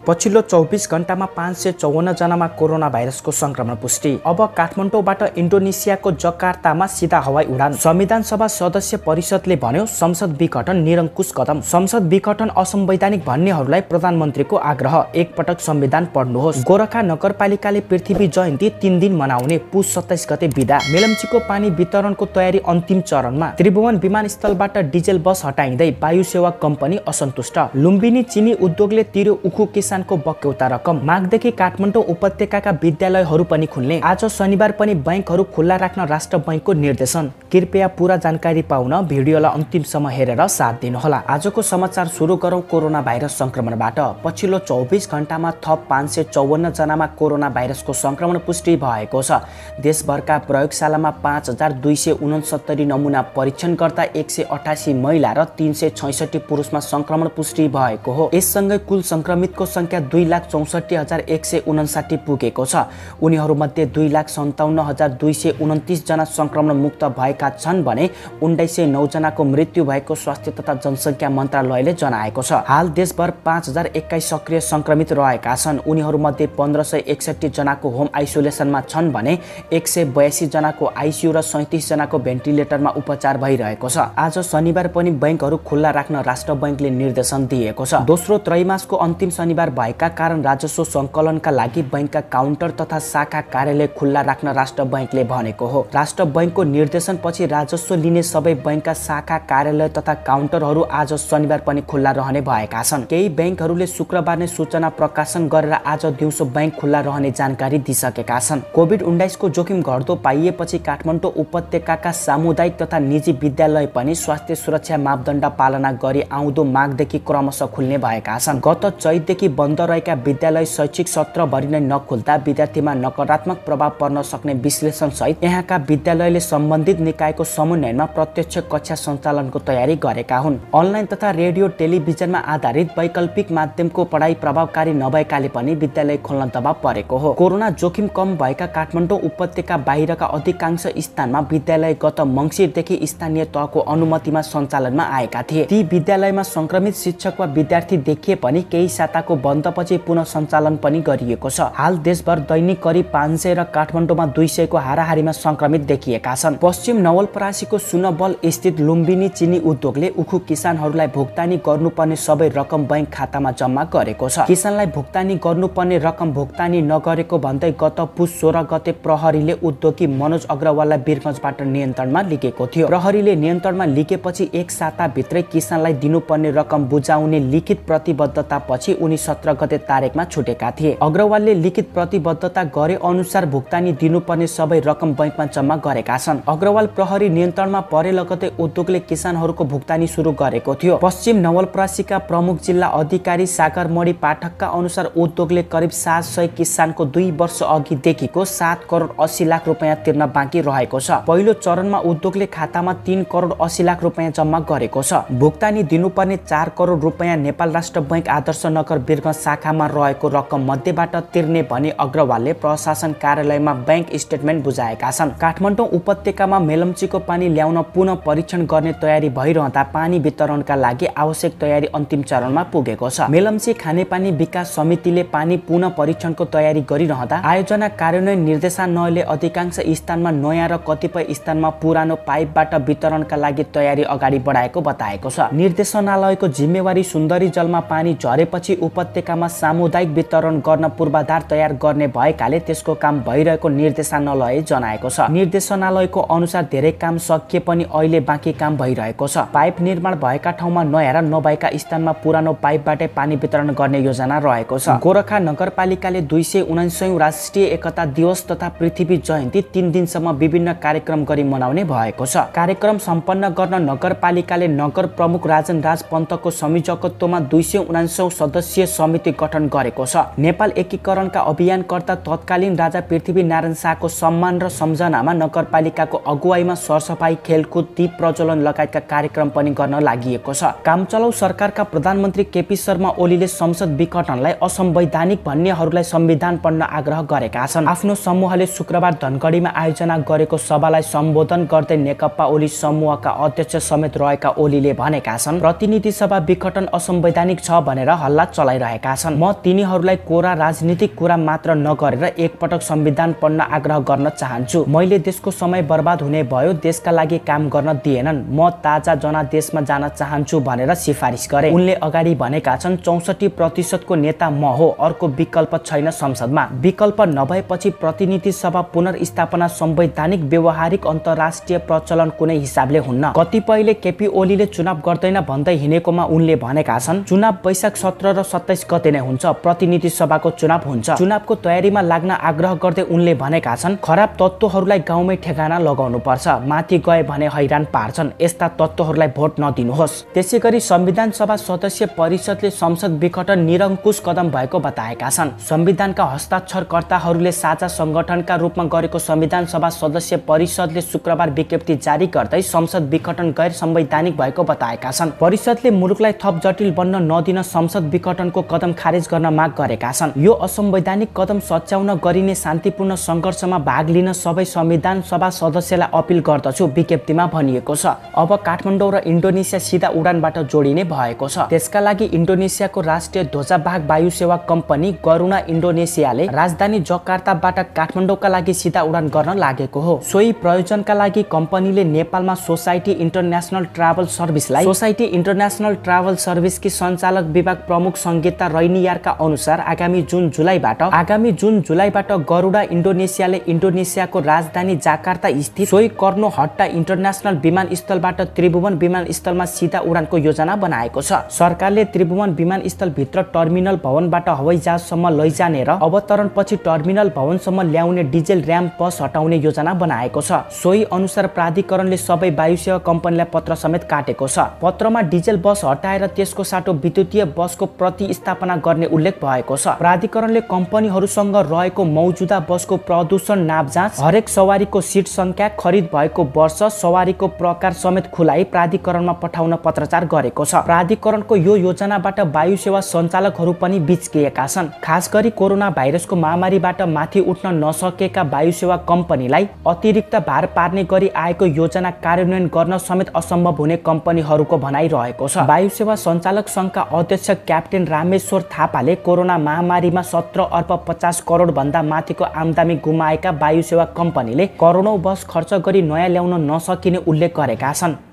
पछिल्लो 24 घण्टामा 554 जनामा कोरोना भाइरसको संक्रमण पुष्टि। अब काठमाडौँबाट इन्डोनेसियाको जकार्तामा सीधा हवाई उडान। संविधान सभा सदस्य परिषदले भन्यो संसद विघटन निरङ्कुश कदम। संसद विघटन असंवैधानिक भन्नेहरूलाई प्रधानमन्त्रीको आग्रह, एकपटक संविधान पढ्नुहोस्। गोरखा नगरपालिकाले पृथ्वी जयन्ती 3 दिन मनाउने, पुस 27 गते बिदा। मेलम्चीको पानी वितरणको तयारी अन्तिम चरणमा। त्रिभुवन विमानस्थलबाट डिजेल बस हटाइँदै वायु सेवा कम्पनी असन्तुष्ट। लुम्बिनी चिनी उद्योगले तिर्यो उखु किसानको बक्यौता रकम। माघदेखि काठमाडौँ उपत्यकाका विद्यालयहरू पनि खुल्ने। आज शनिबार पनि बैंकहरू खुल्ला राख्न राष्ट्र बैंकको निर्देशन। कृपया पूरा जानकारी पाउन भिडियोलाई अन्तिमसम्म हेरेर साथ दिनुहोला। आजको समाचार सुरु गरौँ कोरोना भाइरस संक्रमणबाट। पछिल्लो 24 घण्टामा थप 554 जनामा कोरोना भाइरसको संक्रमण पुष्टि भएको छ। देशभरका प्रयोगशालामा 5269 नमुना परीक्षण गर्दा 188 महिला र 366 पुरुषमा संक्रमण पुष्टि भएको हो। यससँगै कुल संक्रमितको संख्या 2,64,159 पुगेको छ। उनीहरूमध्ये 2,57,229 जना संक्रमण मुक्त भएका छन् भने 1909 जनाको मृत्यु भएको स्वास्थ्य तथा जनसङ्ख्या मन्त्रालयले जनाएको छ। हाल देशभर 5021 सक्रिय संक्रमित रहेका छन्। उनीहरूमध्ये 1561 जनाको होम आइसोलेसनमा छन् भने 182 जनाको आइसियु र 37 जनाको भेन्टिलेटरमा उपचार भइरहेको छ। आज शनिबार पनि बैंकहरू खुल्ला राख्न राष्ट्र बैंकले निर्देशन दिएको छ। दोस्रो त्रैमासको अन्तिम शनिबार भएका कारण राजस्व सङ्कलनका लागि बैंकका काउन्टर तथा शाखा कार्यालय खुल्ला राख्न राष्ट्र बैंकले भनेको हो। राष्ट्र बैंकको निर्देशनपछि राजस्व लिने सबै बैंकका शाखा कार्यालय तथा काउन्टरहरू आज शनिबार पनि खुल्ला रहने भएका छन्। केही बैंकहरूले शुक्रबार नै सूचना प्रकाशन गरेर आज दिउँसो बैंक खुल्ला रहने जानकारी दिइसकेका छन्। कोभिड-19 को जोखिम घट्दो पाइएपछि काठमाडौँ उपत्यकाका सामुदायिक तथा निजी विद्यालय पनि स्वास्थ्य सुरक्षा मापदण्ड पालना गरी आउँदो माघदेखि क्रमशः खुल्ने भएका छन्। गत चैतदेखि बन्द रहेका विद्यालय शैक्षिक सत्रभरि नै नखुल्दा विद्यार्थीमा नकारात्मक प्रभाव पर्न सक्ने विश्लेषण सहित यहाँका विद्यालयले सम्बन्धित निकायको समन्वयमा प्रत्यक्ष कक्षा सञ्चालनको तयारी गरेका हुन्। अनलाइन तथा रेडियो टेलिभिजनमा आधारित वैकल्पिक माध्यमको पढाइ प्रभावकारी नभएकाले पनि विद्यालय खोल्न दबाव परेको हो। कोरोना जोखिम कम भएका काठमाडौँ उपत्यका बाहिरका अधिकांश स्थानमा विद्यालय गत मङ्सिरदेखि स्थानीय तहको अनुमतिमा सञ्चालनमा आएका थिए। ती विद्यालयमा संक्रमित शिक्षक वा विद्यार्थी देखिए पनि केही साताको बन्दपछि पुनः सञ्चालन पनि गरिएको छ। हाल देशभर दैनिक करिब 500 र काठमाडौँमा 200 को हाराहारीमा संक्रमित देखिएका छन्। पश्चिम नवलपरासीको सुनबल स्थित लुम्बिनी चिनी उद्योगले उखु किसानहरूलाई भुक्तानी गर्नुपर्ने सबै रकम बैंक खातामा जम्मा गरेको छ। किसानलाई भुक्तानी गर्नुपर्ने रकम भुक्तानी नगरेको भन्दै गत पुस 16 गते प्रहरीले उद्योगी मनोज अग्रवाललाई वीरगञ्जबाट नियन्त्रणमा लिएको थियो। प्रहरीले नियन्त्रणमा लिएपछि एक साताभित्रै किसानलाई दिनुपर्ने रकम बुझाउने लिखित प्रतिबद्धता पछि उनी 17 गते तारिकमा छुटेका थिए। अग्रवालले लिखित प्रतिबद्धता गरे अनुसार भुक्तानी दिनुपर्ने सबै रकम बैंकमा जम्मा गरेका छन्। अग्रवाल प्रहरी नियन्त्रणमा परे लगतै उद्योगले किसानहरूको भुक्तानी सुरु गरेको थियो। पश्चिम नवलपरासीका प्रमुख जिल्ला अधिकारी सागरमणि पाठकका अनुसार उद्योगले करिब 700 किसानको 2 वर्ष अघिदेखिको 7 करोड 80 लाख रुपियाँ तिर्न बाँकी रहेको छ। पहिलो चरणमा उद्योगले खातामा 3 करोड 80 लाख रुपियाँ जम्मा गरेको छ। भुक्तानी दिनुपर्ने 4 करोड रुपियाँ नेपाल राष्ट्र बैंक आदर्श नगर वीरगञ्ज शाखामा रहेको रकम मध्येबाट तिर्ने भने अग्रवालले प्रशासन कार्यालयमा बैंक स्टेटमेन्ट बुझाएका छन्। काठमाडौँ उपत्यकामा मेलम्चीको पानी ल्याउन पुनः परीक्षण गर्ने तयारी भइरहँदा पानी वितरणका लागि आवश्यक तयारी अन्तिम चरणमा पुगेको छ। मेलम्ची खानेपानी विकास समितिले पानी पुनः परीक्षणको तयारी गरिरहँदा आयोजना कार्यान्वयन निर्देशनालयले अधिकांश स्थानमा नयाँ र कतिपय स्थानमा पुरानो पाइपबाट वितरणका लागि तयारी अगाडि बढाएको बताएको छ। निर्देशनालयको जिम्मेवारी सुन्दरी जलमा पानी झरेपछि उपत्यकामा सामुदायिक वितरण गर्न पूर्वाधार तयार गर्ने भएकाले त्यसको काम भइरहेको निर्देशनालयले जनाएको छ। निर्देशनालयको अनुसार धेरै काम सकिए पनि अहिले बाँकी काम भइरहेको छ। पाइप निर्माण भएका ठाउँमा नयाँ र नभएका स्थानमा पुरानो पाइपबाटै पानी वितरण गर्ने योजना रहेको छ। गोरखा नगरपालिकाले 279औं राष्ट्रिय एकता दिवस तथा पृथ्वी जयन्ती 3 दिनसम्म विभिन्न कार्यक्रम गरी मनाउने भएको छ। कार्यक्रम सम्पन्न गर्न नगरपालिकाले नगर प्रमुख राजन राज पन्तको संयोजकत्वमा 279औं सदस्यीय समिति गठन गरेको छ। नेपाल एकीकरणका अभियानकर्ता तत्कालीन राजा पृथ्वीनारायण शाहको सम्मान र सम्झनामा नगरपालिकाको अगुवाईमा सरसफाई, खेलकुद, दीप प्रज्वलन लगायतका कार्यक्रम पनि गर्न लागिएको छ। कामचलाउ सरकारका प्रधानमन्त्री केपी शर्मा ओलीले संसद विघटनलाई असंवैधानिक भन्नेहरूलाई संविधान पढ्न आग्रह गरेका छन्। आफ्नो समूहले शुक्रबार धनगढीमा आयोजना गरेको सभालाई सम्बोधन गर्दै नेकपा ओली समूहका अध्यक्ष समेत रहेका ओलीले भनेका छन् प्रतिनिधि सभा विघटन असंवैधानिक छ भनेर हल्ला चलाइरहेका रहेका छन्। म तिनीहरूलाई कोरा राजनीतिक कुरा मात्र नगरेर एकपटक संविधान पढ्न आग्रह गर्न चाहन्छु। मैले देशको समय बर्बाद हुने भयो, देशका लागि काम गर्न दिएनन्। म ताजा जनादेशमा जान चाहन्छु भनेर सिफारिस गरे। उनले अगाडि भनेका छन् 64% को नेता म हो, अर्को विकल्प छैन संसदमा। विकल्प नभएपछि प्रतिनिधि सभा पुनर्स्थापना संवैधानिक व्यवहारिक अन्तर्राष्ट्रिय प्रचलन कुनै हिसाबले हुन्न। कतिपयले केपी ओलीले चुनाव गर्दैन भन्दै हिँडेकोमा उनले भनेका छन् चुनाव वैशाख 17 र 27 गते नै हुन्छ, प्रतिनिधि सभाको चुनाव हुन्छ। चुनावको तयारीमा लाग्न आग्रह गर्दै उनले भनेका छन् खराब तत्त्वहरूलाई गाउँमै ठेगाना लगाउनु पर्छ, माथि गए भने हैरान पार्छन्, यस्ता तत्त्वहरूलाई भोट नदिनुहोस्। त्यसैगरी संविधान सभा सदस्य परिषदले संसद विघटन निरङ्कुश कदम भएको बताएका छन्। संविधानका हस्ताक्षरकर्ताहरूले साझा संगठनका रूपमा गरेको संविधान सभा सदस्य परिषदले शुक्रबार विज्ञप्ति जारी गर्दै संसद विघटन गैर संवैधानिक भएको बताएका छन्। परिषदले मुलुकलाई थप जटिल बन्न नदिन संसद विघटनको कदम खारेज गर्न माग गरेका छन्। यो असंवैधानिक कदम सच्याउन गरिने शान्तिपूर्ण संघर्षमा भाग लिन सबै संविधान सभा सदस्यलाई अपील गर्दछु, विज्ञप्तिमा भनिएको छ। अब काठमाडौँ र इन्डोनेसिया सिधा उडानबाट जोडिने भएको छ। त्यसका लागि इन्डोनेसियाको राष्ट्रिय ध्वजावाहक वायु सेवा कम्पनी गरुणा इन्डोनेसियाले राजधानी जकार्ताबाट काठमाडौँका लागि सिधा उडान गर्न लागेको हो। सोही प्रयोजनका लागि कम्पनीले नेपालमा सोसाइटी इन्टरनेसनल ट्राभल सर्भिसलाई सोसाइटी इन्टरनेसनल ट्राभल सर्भिसकी सञ्चालक विभाग प्रमुख संगीता रैनियारका अनुसार आगामी जुन जुलाईबाट गरुडा इन्डोनेसियाले इन्डोनेसियाको राजधानी जाकार्ता स्थित सोही कर्नो हट्टा इन्टरनेसनल विमानस्थलबाट त्रिभुवन विमानस्थलमा सिधा उडानको योजना बनाएको छ। सरकारले त्रिभुवन विमानस्थलभित्र टर्मिनल भवनबाट हवाईजहाजसम्म लैजाने र अवतरणपछि टर्मिनल भवनसम्म ल्याउने डिजेल र्याम्प बस हटाउने योजना बनाएको छ। सोही अनुसार प्राधिकरणले सबै वायुसेवा कम्पनीलाई पत्र समेत काटेको छ। पत्रमा डिजेल बस हटाएर त्यसको साटो विद्युतीय बसको प्रतिस्थापना गर्ने उल्लेख भएको छ। प्राधिकरणले कम्पनीहरूसँग रहेको मौजुदा बसको प्रदूषण नाप जाँच, हरेक सवारीको सिट संख्या, खरिद भएको वर्ष, सवारीको प्रकार समेत खुलाइ प्राधिकरणमा पठाउन पत्राचार गरेको छ। प्राधिकरणको यो योजनाबाट वायु सेवा सञ्चालकहरू पनि बिचकिएका छन्। खास गरी कोरोना भाइरसको महामारीबाट माथि उठ्न नसकेका वायु सेवा कम्पनीलाई अतिरिक्त भार पार्ने गरी आएको योजना कार्यान्वयन गर्न समेत असम्भव हुने कम्पनीहरूको भनाइ रहेको छ। वायु सेवा सञ्चालक संघका अध्यक्ष क्याप्टेन रामेश्वर थापाले कोरोना महामारीमा 17 अर्ब 50 करोड भन्दा माथिको आमदानी गुमाएका वायु सेवा कम्पनीले करोडौं बस खर्च गरी नयाँ ल्याउन नसकिने उल्लेख गरेका छन्।